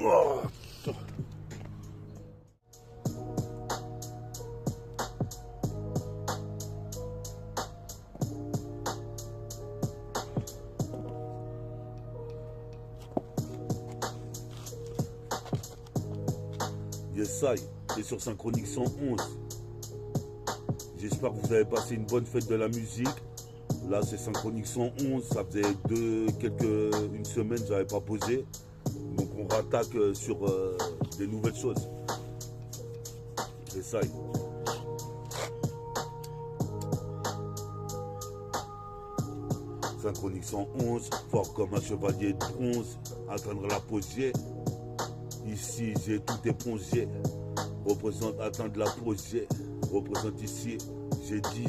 Oh. Yes, I, c'est sur Synchronique 111. J'espère que vous avez passé une bonne fête de la musique. Là, c'est Synchronique 111. Ça faisait une semaine, j'avais pas posé. Donc, on rattaque sur des nouvelles choses. Yes, I. Synchronique 111, fort comme un chevalier de bronze, atteindre l'apogée. Ici, j'ai tout épongé. Représente atteindre l'apogée. Représente ici, j'ai dit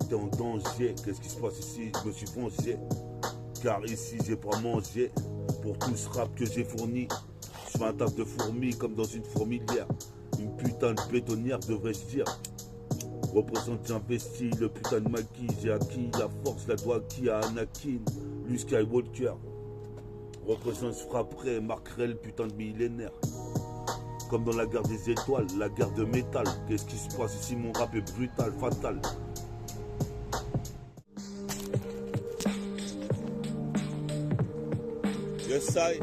t'es en danger. Qu'est-ce qui se passe ici? Je me suis vengé. Car ici, j'ai pas mangé. Pour tout ce rap que j'ai fourni, je fais un taf de fourmis comme dans une fourmilière. Une putain de bétonnière, devrais-je dire. Représente, j'investis le putain de maquis. J'ai acquis la force, la doigt qui a Anakin, lui Skywalker. Représente, je frapperai, marquerai le putain de millénaire. Comme dans la guerre des étoiles, la guerre de métal. Qu'est-ce qui se passe ici? Mon rap est brutal, fatal. Yes, I.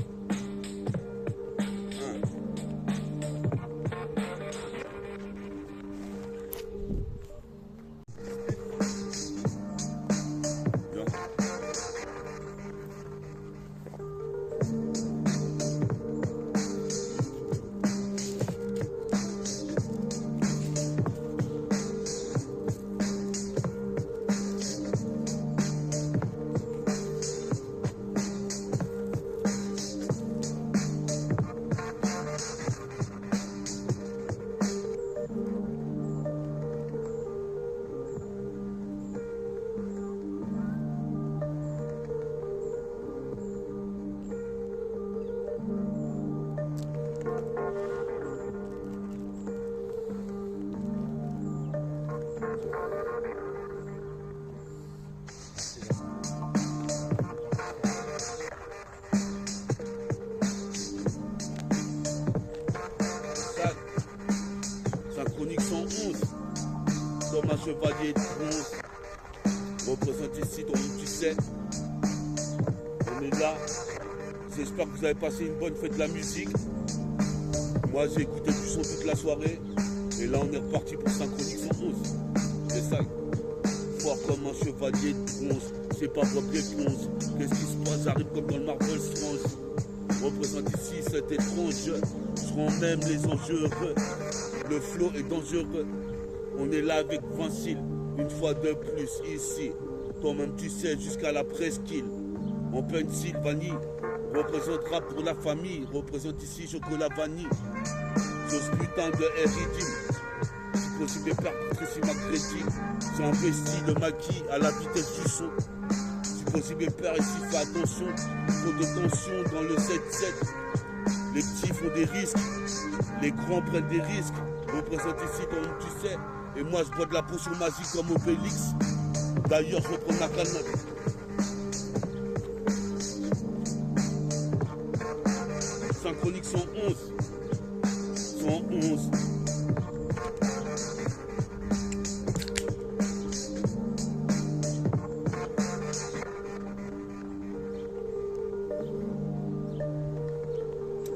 Synchronique 111, comme un chevalier de bronze, représente ici, donc tu sais, on est là. J'espère que vous avez passé une bonne fête de la musique. Moi j'ai écouté du son toute la soirée, et là on est reparti pour Synchronique 111. C'est ça, fort comme un chevalier de bronze, c'est pas Bob l'éponge. Qu'est-ce qui se passe? J'arrive comme dans le Marvel Strange. Représente ici cet étrange, seront même les enjeux heureux. Le flow est dangereux. On est là avec Vincile, une fois de plus ici. Toi-même tu sais, jusqu'à la presqu'île. En Pennsylvanie, représente rap pour la famille. Représente ici chocolat vanille. Chose putain de Eridim. Si possible de perdre Tracy McGrady. J'ai investi le maquis à la vitesse du son. Si possible de perdre ici, fais attention. Trop de tension dans le 7-7. Les petits font des risques. Les grands prennent des risques. Représente ici comme tu sais. Et moi je bois de la potion magique comme Obélix. D'ailleurs je prends la canette. Synchronique 111. 111.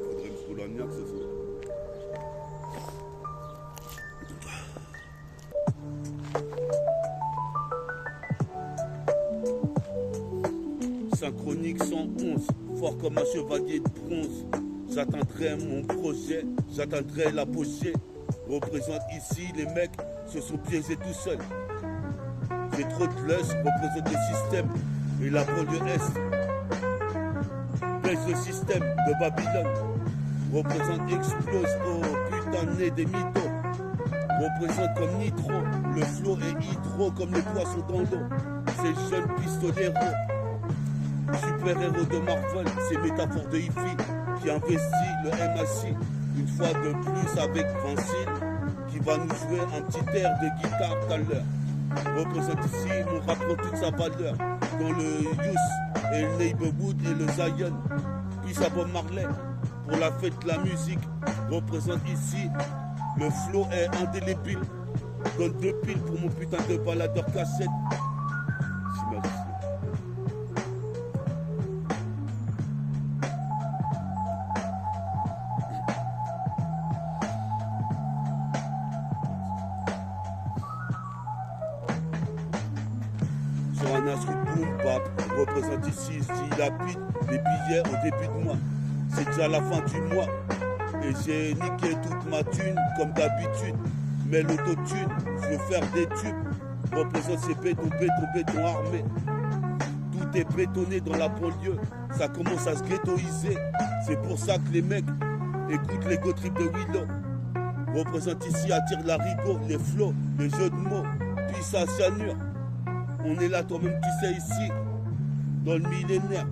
Faudrait me rouler un niaque ce soir. Synchronique 111, fort comme un chevalier de bronze. J'atteindrai mon projet, j'atteindrai l'apogée. Représente ici, les mecs se sont piégés tout seuls. J'ai trop de lust, représente le système et la banlieue Est. Baisse le système de Babylone. Représente explose au putain de nez des mythos. Représente comme nitro, le flow est hydro comme les poissons dans l'eau. Ces jeunes pistoleros. Super-héros de Marvel, c'est métaphore de Ify qui investit le MAC une fois de plus avec Vincile qui va nous jouer un petit air de guitare tout à l'heure. Représente ici mon rap prend toute sa valeur dans le Youth et le Neighborhood et le Zion. Puis ça Bob Marley, pour la fête, la musique représente ici. Le flow est indélébile. Donne 2 piles pour mon putain de baladeur cassette. Merci. Sur un instru boom bap, représente ici, je dilapide les billets au début de mois. C'est déjà la fin du mois et j'ai niqué toute ma thune comme d'habitude. Mais l'autotune, je veux faire des tubes. Représente ces béton armé. Tout est bétonné dans la banlieue. Ça commence à se ghettoiser. C'est pour ça que les mecs écoutent les go trips de Willow. Représente ici, attire la rigo, les flots, les jeux de mots. Puis ça cyanure. On est là, toi-même tu sais ici, dans le millénaire.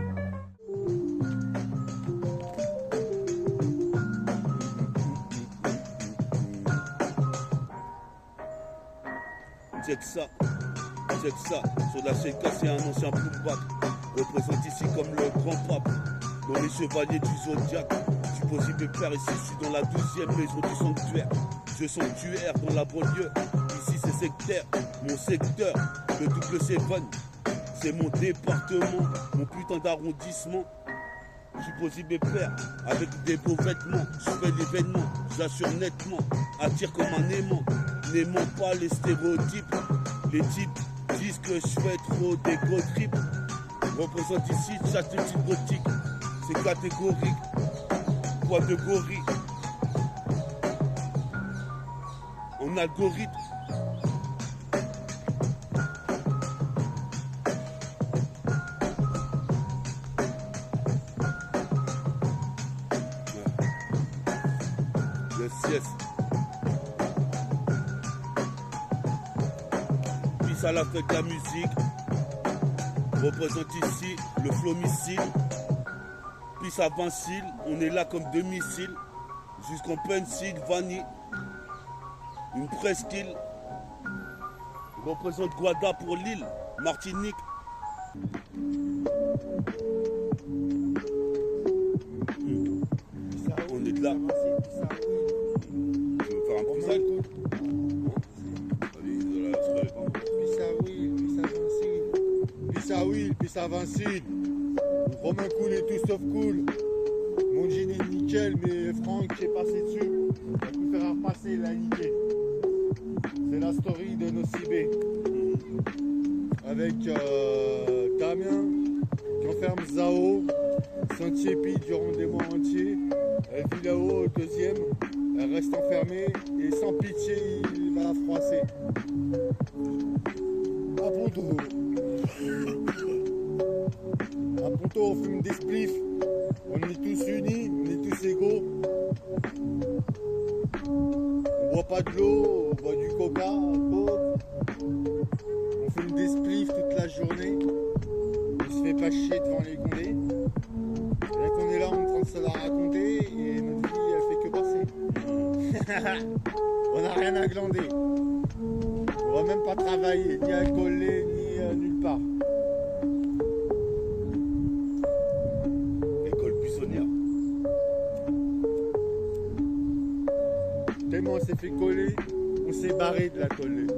Check ça, sur la CK c'est un ancien boom bap. Représente ici comme le grand pape, dans les chevaliers du Zodiac. Je suis possible père ici, je suis dans la 12e maison du sanctuaire. Je sanctuaire dans la banlieue, ici c'est sectaire, mon secteur, le double Seven. C'est mon département, mon putain d'arrondissement. Je suis possible père, avec des beaux vêtements. Je fais l'événement, j'assure nettement. Attire comme un aimant, n'aimant pas les stéréotypes. Les types disent que je fais trop des gros trips. Représente ici chaque petite gothique. C'est catégorique, poids de gorille. En algorithme. Yes. Puis ça la fête de la musique. Représente ici le flow missile. Puis ça Vincile, on est là comme 2 missiles. Jusqu'en Pennsylvanie. Une presqu'île. Représente Guada pour l'île. Martinique. On est de là. Tu veux faire un freestyle? Puis ça Vincile. Romain cool et tout sauf cool. Mon jean est nickel, mais Franck est passé dessus. Il a pu faire repasser, il l'a niqué. C'est la story de Nocibé. Avec Damien qui enferme Zao, Sentier Pi durant des mois entiers. Elle vit là-haut au 2e. Elle reste enfermée et sans pitié, il va la froisser. À Ponto, on fume des spliffs. On est tous unis, on est tous égaux. On boit pas de l'eau, on boit du coca, on fume des spliffs toute la journée. On se fait pas chier devant les condés. Et là qu'on est là, on est en train de se la raconter et notre vie, elle fait que passer. On n'a rien à glander. On va même pas travailler, ni à coller, ni nulle part. École buissonnière. Tellement on s'est fait coller, on s'est barré de la coller.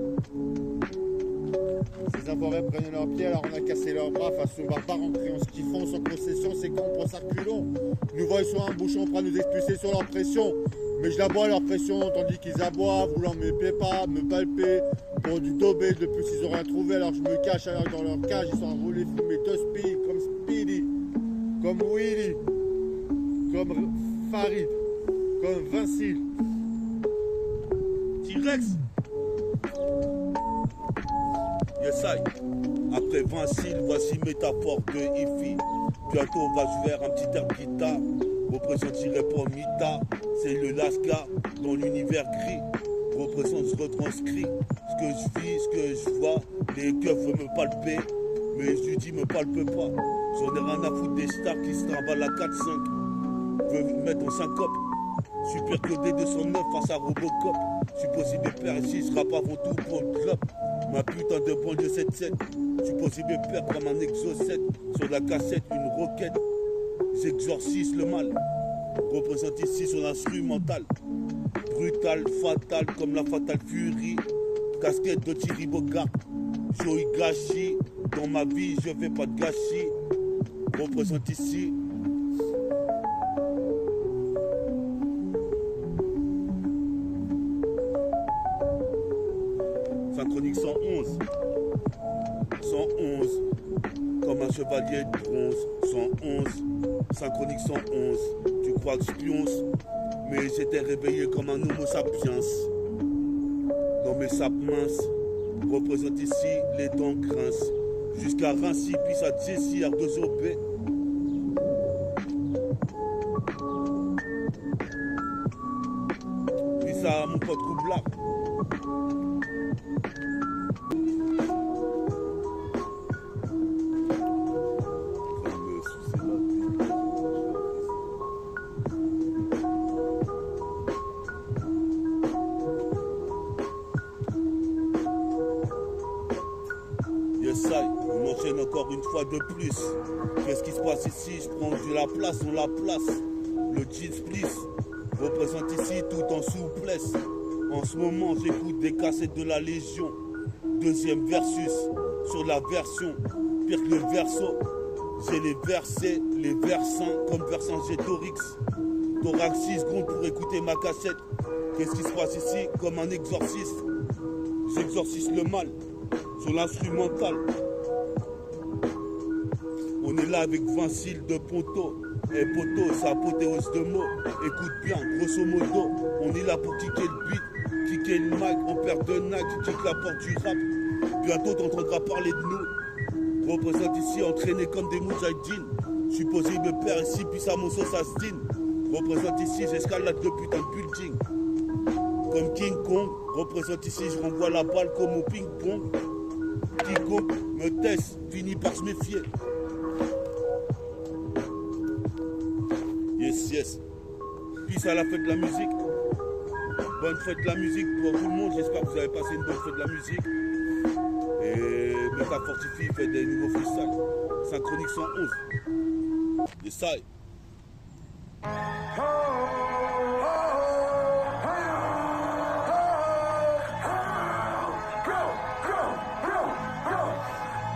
Ces avoirés prenaient leurs pieds, alors on a cassé leurs bras face aux barbares en criant ce qu'ils font sans concession, c'est qu'on prend ça reculons. Nous voient sur un bouchon, prêts à nous expulser sur leur pression. Mais je l'aboie leur pression, tandis qu'ils aboient, voulant me pépas, me palper, pour du dobé, de plus ils ont rien trouvé, alors je me cache, alors dans leur cage, ils sont enroulés, fumés de speed, comme Speedy, comme Willy, comme Farid, comme Vincile. T-Rex. Yes, I. Après Vincile, voici métaphore de Ifi. Bientôt on va jouer un petit air de guitare. Représentirait pour Mita, c'est le Lascar dans l'univers gris. Représente, je retranscris ce que je vis, ce que je vois. Les keufs veulent me palper, mais je lui dis me palpe pas. J'en ai rien à foutre des stars qui se trimballent à 4-5. Veulent me mettre en syncope. Super codé 209 face à Robocop. Je suis possible père ici, je rappe avant tout pour le club. Ma putain de banlieue 7-7. Je suis possible père comme un exo 7. Sur la cassette, une roquette. J'exorcise le mal. représente ici son instrumental. Brutal, fatal comme la Fatal Fury. Casquette de Thierry Bogart. Joey Gachi. Dans ma vie, je fais pas de gâchis. Représente ici. Synchronique 111. 111. Comme un chevalier de bronze. 111. Synchronique 111. Tu crois que je pionce? Mais j'étais réveillé comme un homo sapiens. Dans mes sapes minces, représente ici les dents grincent. Jusqu'à Rincy, puis à Jessie, R2OP. Puis ça à mon pote Roublard. On enchaîne encore une fois de plus. Qu'est-ce qui se passe ici? Je prends de la place, on la place. Le jean spliss représente ici tout en souplesse. En ce moment, j'écoute des cassettes de la Légion. Deuxième versus sur la version. Pire que le verso. J'ai les versets, les versants comme Vercingétorix. Thorax 6 secondes pour écouter ma cassette. Qu'est-ce qui se passe ici? Comme un exorciste. J'exorcise le mal sur l'instrumental. On est là avec Vincile de Ponto. Et Poto, c'est apothéose de mots. Écoute bien, grosso modo, on est là pour kicker le beat, kicker le mic, on perd de nac, kick la porte du rap. Bientôt t'entendras parler de nous. Représente ici, entraîné comme des moudjahidines. Supposé me perd ici, puis ça mon sauce asdine. Représente ici, j'escalade le putain de building. Comme King Kong, représente ici, je renvoie la balle comme au ping-pong. Quiconque me teste, finit par se méfier. Yes, yes. Peace à la fête de la musique. Bonne fête de la musique pour tout le monde. J'espère que vous avez passé une bonne fête de la musique. Et Meta Fortify fait des nouveaux freestyles. Synchronique 111. Yes, I.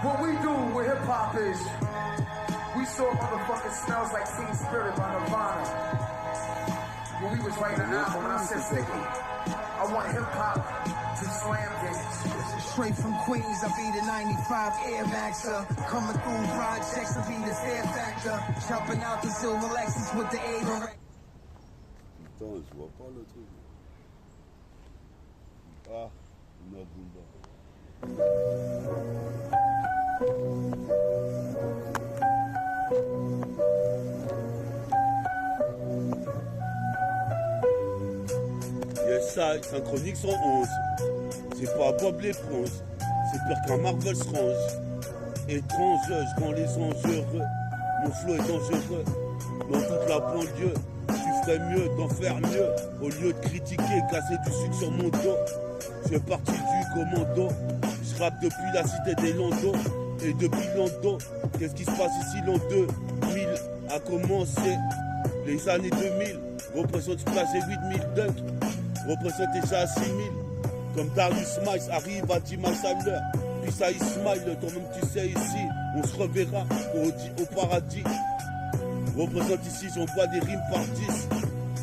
What we do with hip hop is we saw motherfucking Smells Like Teen Spirit by Nirvana. When we was writing an album, and I said, Sticky, I want hip hop to slam dance. Straight from Queens, I be the 95 Air Maxer. Coming through projects, I be the Fair Factor. Jumping out the silver Lexus with the 8. Putain, je vois pas le truc. Ah, Nabumba. Yes, I, Synchronique 111. C'est pas Bob l'éponge, c'est pire qu'un Marvel range. Étrange, je rends les anges heureux. Mon flow est dangereux. Dans toute la banlieue, tu ferais mieux d'en faire mieux. Au lieu de critiquer, casser du sucre sur mon dos. Je fais partie du commando. Je rappe depuis la cité des Landos. Et depuis Lando, qu'est-ce qui se passe ici? L'an 2000 a commencé. Les années 2000 représentent Splash et 8000 dunks. Représente déjà 6000. Comme Darius Miles arrive à 10 miles à l'heure. Puis ça Ismail, toi-même tu sais ici. On se reverra au paradis. Représente ici, j'envoie des rimes par 10.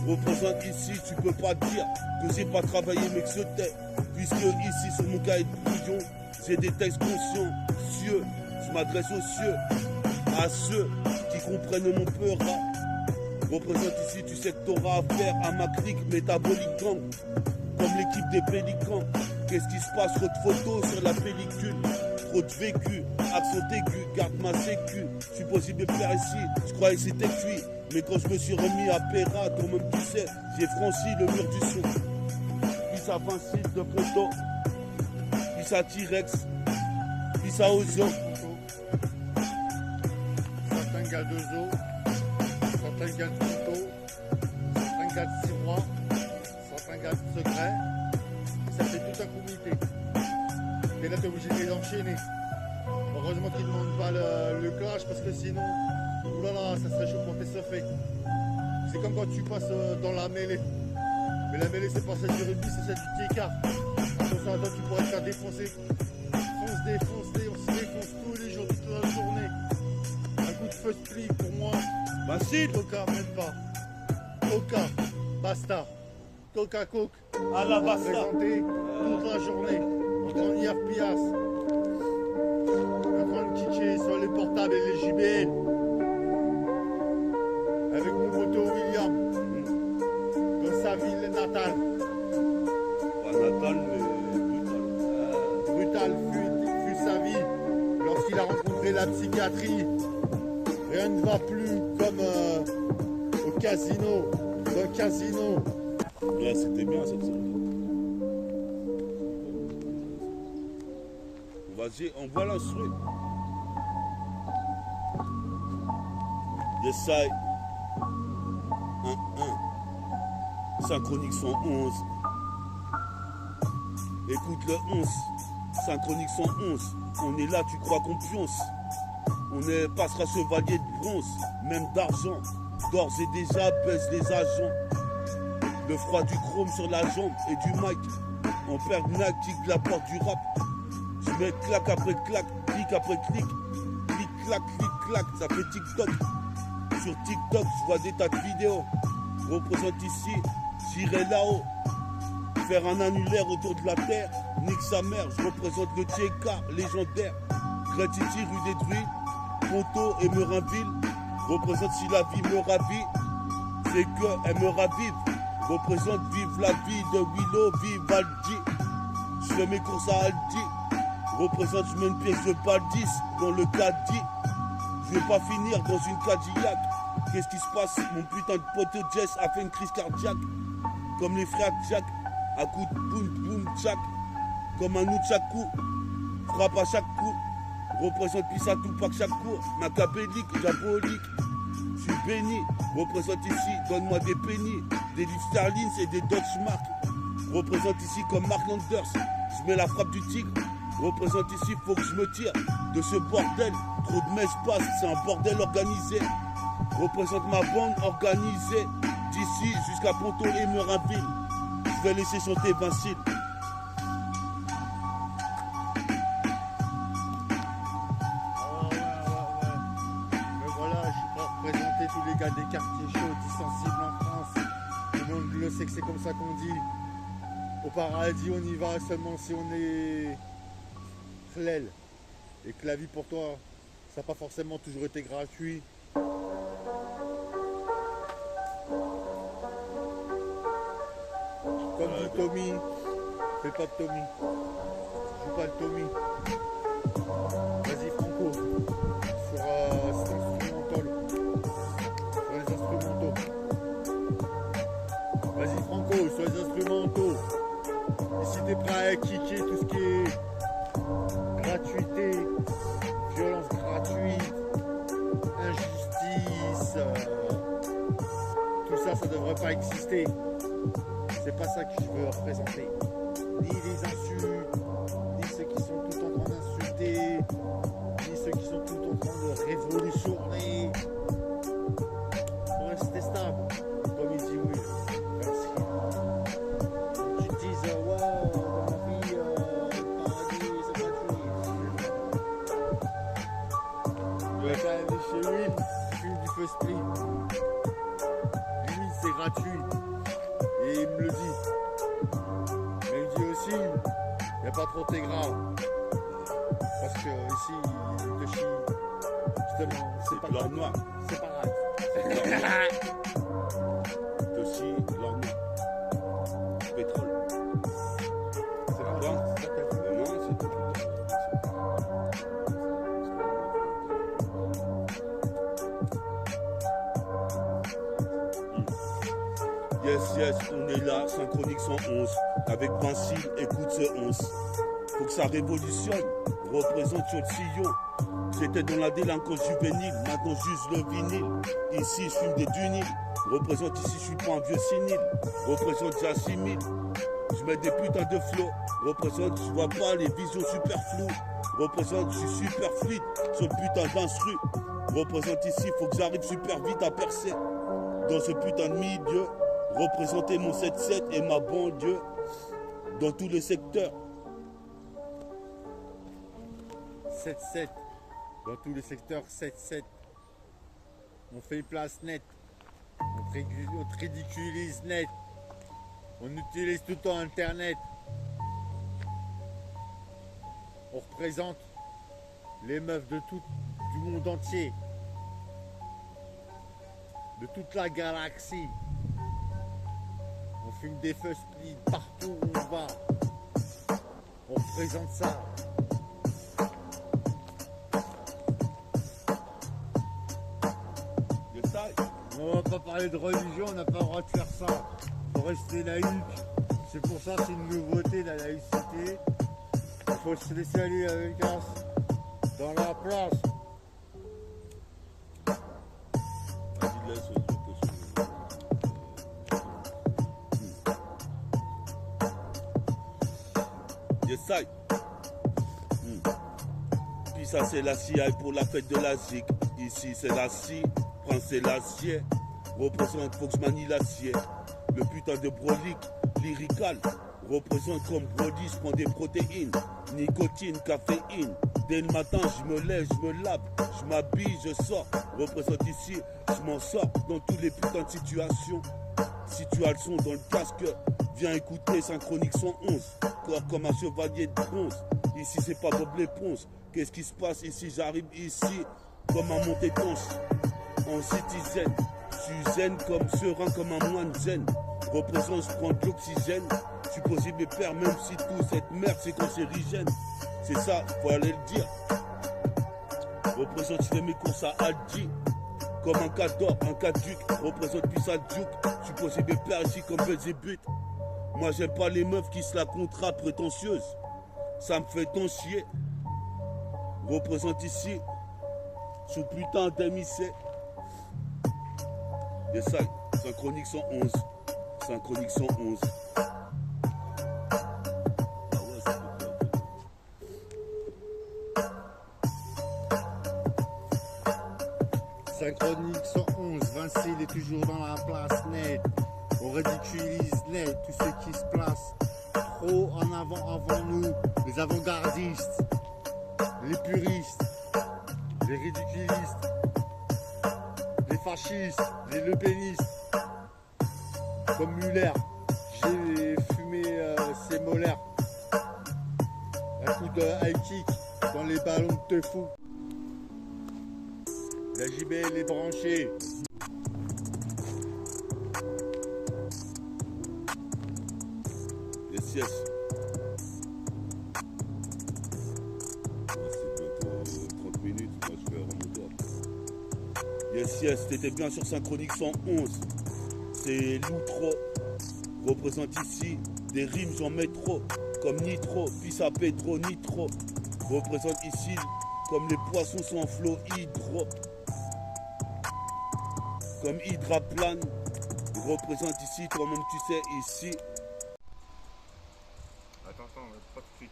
Représente ici, tu peux pas dire que j'ai pas travaillé mais que je t'ai. Puisque ici sur mon cahier de bouillon, j'ai des textes conscients, cieux. Je m'adresse aux cieux, à ceux qui comprennent mon peur. Représente ici, tu sais que t'auras affaire à ma clique métabolique gang. Comme l'équipe des Pélicans. Qu'est-ce qui se passe? Trop de photos sur la pellicule. Trop de vécu, accent aigu, garde ma sécu. Je suis possible de faire ici, je croyais que c'était cuit. Mais quand je me suis remis à Péra, toi-même tu sais, j'ai franchi le mur du son. Puis à Vincile de Ponto, puis à T-Rex, puis à Ozo. Certains gars de Zo, certains gars de Ponto, certains gars de 6 mois, certains gars de secret. Ça fait tout un comité. Et là, t'es obligé de les enchaîner. Heureusement qu'ils ne demandent pas le clash parce que sinon, oulala, ça serait chaud pour tes surfés. C'est comme quand tu passes dans la mêlée. Mais la mêlée, c'est pas celle du rugby, c'est celle du T-Car. Attention à toi, tu pourrais te faire défoncer. On se défonce tous les jours, toute la journée. Un coup de feu split pour moi. Facile. Coca, même pas. Coca, basta. Coca, coke. À la basta. Présenté toute la journée. En train de pias. En train de kitcher sur les portables et les JBL. Avec mon moto William. Dans sa ville natale. Pas natal, mais Brutal fut sa vie lorsqu'il a rencontré la psychiatrie. Rien ne va plus comme au casino, dans le casino. Ouais, c'était bien cette série. Vas-y, on voit l'instru. Yes, I. 1-1. Synchronique 111. Écoute le 11. Synchronique 111. On est là, tu crois qu'on pionce. On passera chevalier de bronze, même d'argent. D'ores et déjà baisse les agents. Le froid du chrome sur la jambe et du mic. On perd Nag, kick la porte du rap. Je mets claque après claque, clic après clic. Clic, clac, ça fait TikTok. Sur TikTok, je vois des tas de vidéos. Représente ici, j'irai là-haut. Faire un annulaire autour de la terre. Nique sa mère, je représente le TK légendaire. Gratitude, rue des Druides. Ponto et Merinville. Représente si la vie me ravit. C'est qu'elle me ravive. Représente vive la vie de Willow, Vivaldi. Je fais mes courses à Aldi. Représente, je mets une pièce de Baldis dans le caddie. Je vais pas finir dans une Cadillac. Qu'est-ce qui se passe? Mon putain de poteau Jess a fait une crise cardiaque. Comme les frères Jack, à coup de boum boum tchac. Comme un nunchaku, frappe à chaque coup. Représente Pissatou pas que chaque cours. Macabélique, diabolique. Je suis béni. Représente ici, donne-moi des pennies. Des livres sterling et des Dutch Mark. Représente ici comme Mark Landers. Je mets la frappe du tigre. Représente ici, faut que je me tire de ce bordel. Trop de mèches passent, c'est un bordel organisé. Représente ma bande organisée. D'ici jusqu'à Ponto et Merinville. Je vais laisser chanter Vincile. Mais voilà, je suis pas représenté tous les gars des quartiers chauds, dissensibles en France. Tout le monde le sait que c'est comme ça qu'on dit. Au paradis, on y va seulement si on est chlel. Et que la vie pour toi, ça n'a pas forcément toujours été gratuit. Comme dit Tommy, fais pas de Tommy. Joue pas de Tommy. Vas-y Franco. Sur cet instrumental. Sur les instrumentaux. Vas-y Franco, sur les instrumentaux. Et si t'es prêt à kicker tout ce qui est gratuité, violence gratuite, injustice, tout ça, ça devrait pas exister. C'est pas ça que je veux représenter. Ni les insultes, ni ceux qui sont tout en train d'insulter, ni ceux qui sont tout en train de révolutionner. Faut rester stable, comme il dit Will. Tu te dises, wow, dans la vie, le paradis, c'est gratuit. Je vais quand même aller chez Will, je fume du feu split. Lui, c'est gratuit. Et il me le dit. Mais il me dit aussi, il n'y a pas trop de grave. Parce que ici, il te chie. Justement, c'est pas L'or noir. C'est pareil. Aussi l'or noir. Pétrole. C'est pas Bon. ça. Non, c'est tout. Yes, on est là, Synchronique 111. Avec Vincile, écoute ce 11. Faut que ça révolutionne. Représente sur le sillon. J'étais dans la délinquance juvénile, maintenant j'use le vinyle. Ici, je fume des dunils. Représente ici, je suis pas un vieux sénile. Représente, j'assimile. Je mets des putains de flots. Représente, je vois pas les visions super floues. Représente, je suis super fluide sur le putain d'instru. Représente ici, faut que j'arrive super vite à percer. dans ce putain de milieu, représenter mon 7-7 et ma banlieue dans tous les secteurs. 7-7. Dans tous les secteurs, 7-7. On fait place nette. On te ridiculise net. On utilise tout le temps Internet. On représente les meufs de tout, du monde entier. De toute la galaxie. On fume des feux split partout où on va. On représente ça. On va pas parler de religion, on n'a pas le droit de faire ça. Faut rester laïque. C'est pour ça que c'est une nouveauté, la laïcité. Il faut se laisser aller avec us dans la place. Yes, I. Puis ça c'est la CIA pour la fête de la ZIC. Ici c'est la scie, France c'est l'acier. Représente Foxmani l'acier. Le putain de brolique, lyrical. Représente comme Brody, je prends des protéines. Nicotine, caféine. Dès le matin je me lève, je me lave, je m'habille, je sors. Représente ici, je m'en sors dans tous les putains de situations. Si tu as le son dans le casque, viens écouter Synchronique 111. Corps comme un chevalier de bronze. Ici c'est pas Bob l'éponge. Qu'est-ce qui se passe ici? J'arrive ici comme un montétanche. En citizen, je suis zen comme serein, comme un moine zen. Représente, je prends de l'oxygène. Je suis possible et père, même si toute cette merde c'est cancérigène. C'est ça, faut aller le dire. Représente, je fais mes courses à Aldi. Comme un cador, un caduc. Représente plus à Duke. Je suis possible et père ici comme Belzébuth. Moi j'aime pas les meufs qui se la contrat prétentieuse. Ça me fait tant chier. Représente ici ce putain d'MIC. Yes, ça, Synchronique 111. Synchronique 111. Synchronique 111, Vinci il est toujours dans la place net. On ridiculise net tout ce qui se place. Trop en avant nous, les avant-gardistes, les puristes, les ridiculistes, les fascistes, les lepénistes. Comme Muller, j'ai fumé ses molaires. Un coup de high kick dans les ballons de fou. La JBL est branchée. Yes, yes. C'est bientôt 30 minutes, moi je vais remonter. Yes, yes, t'étais bien sur Synchronique 111. C'est l'outro. Représente ici des rimes, j'en mets trop. Comme Nitro, puis à Pedro, Nitro. Représente ici comme les poissons sont en flot hydro. Comme Hydraplane. Représente ici, toi-même tu sais, ici. Attends, pas tout de suite.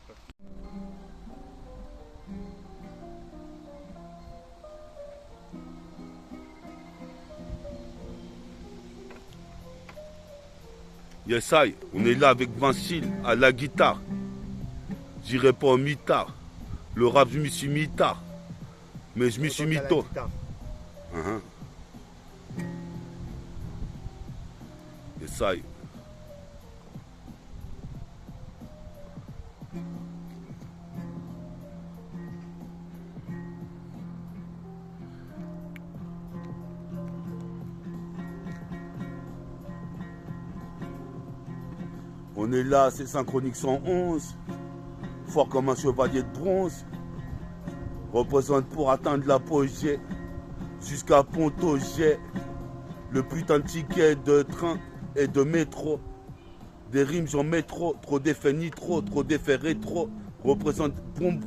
Yes, I, on est là avec Vincile à la guitare. J'irai pas en mitard. Le rap, je m'y suis mis tard. Mais je m'y suis mis tôt. Yes, I. On est là, c'est Synchronique 111. Fort comme un chevalier de bronze. Représente pour atteindre l'apogée. Jusqu'à Ponto-Jet. Le putain de ticket de train et de métro. Des rimes j'en mets trop. Trop d'effets nitro, trop d'effets rétro. Représente bombe,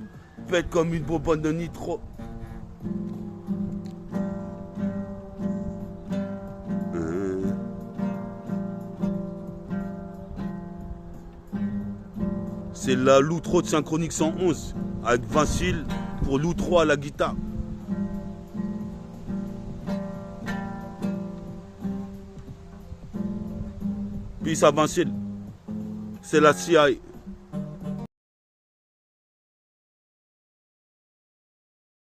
pète comme une bonbonne de nitro. C'est la l'outro de Synchronique 111 avec Vincile pour l'outro à la guitare. Puis ça avance. C'est la CIA.